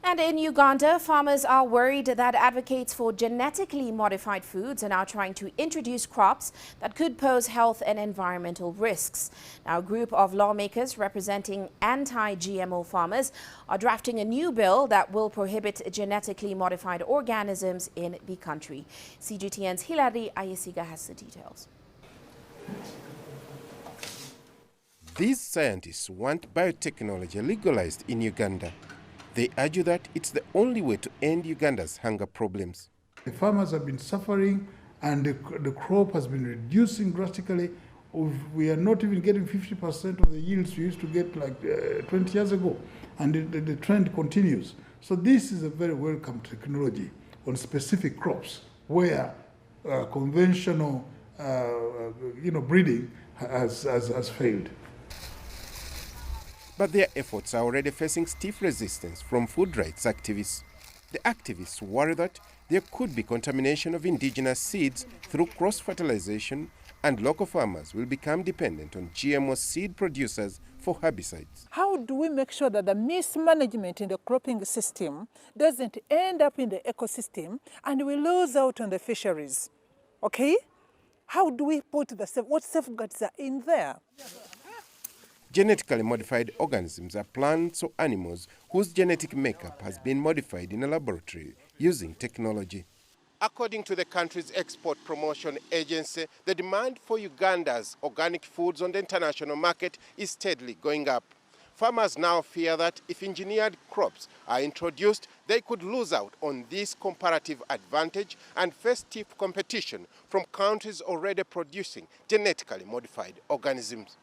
And in Uganda, farmers are worried that advocates for genetically modified foods are now trying to introduce crops that could pose health and environmental risks. Now, a group of lawmakers representing anti-GMO farmers are drafting a new bill that will prohibit genetically modified organisms in the country. CGTN's Hilary Ayesiga has the details. These scientists want biotechnology legalized in Uganda. They argue that it's the only way to end Uganda's hunger problems. The farmers have been suffering and the crop has been reducing drastically. We are not even getting 50% of the yields we used to get like 20 years ago. And the trend continues. So this is a very welcome technology on specific crops where conventional breeding has failed. But their efforts are already facing stiff resistance from food rights activists. The activists worry that there could be contamination of indigenous seeds through cross-fertilization, and local farmers will become dependent on GMO seed producers for herbicides. How do we make sure that the mismanagement in the cropping system doesn't end up in the ecosystem and we lose out on the fisheries? Okay? How do we put what safeguards are in there? Genetically modified organisms are plants or animals whose genetic makeup has been modified in a laboratory using technology. According to the country's export promotion agency, the demand for Uganda's organic foods on the international market is steadily going up. Farmers now fear that if engineered crops are introduced, they could lose out on this comparative advantage and face stiff competition from countries already producing genetically modified organisms.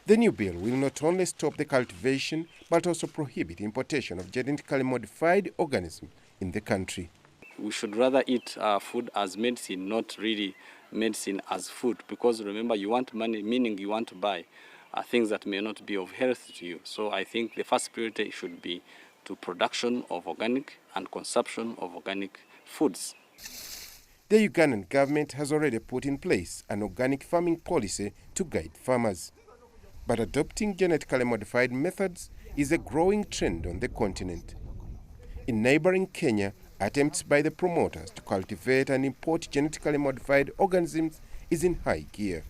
The new bill will not only stop the cultivation, but also prohibit importation of genetically modified organisms in the country. We should rather eat food as medicine, not really medicine as food, because remember, you want money, meaning you want to buy things that may not be of health to you. So I think the first priority should be to production of organic and consumption of organic foods. The Ugandan government has already put in place an organic farming policy to guide farmers. But adopting genetically modified methods is a growing trend on the continent. In neighboring Kenya, attempts by the promoters to cultivate and import genetically modified organisms is in high gear.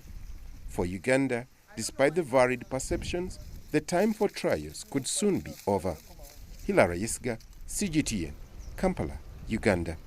For Uganda, despite the varied perceptions, the time for trials could soon be over. Hilary Ayesiga, CGTN, Kampala, Uganda.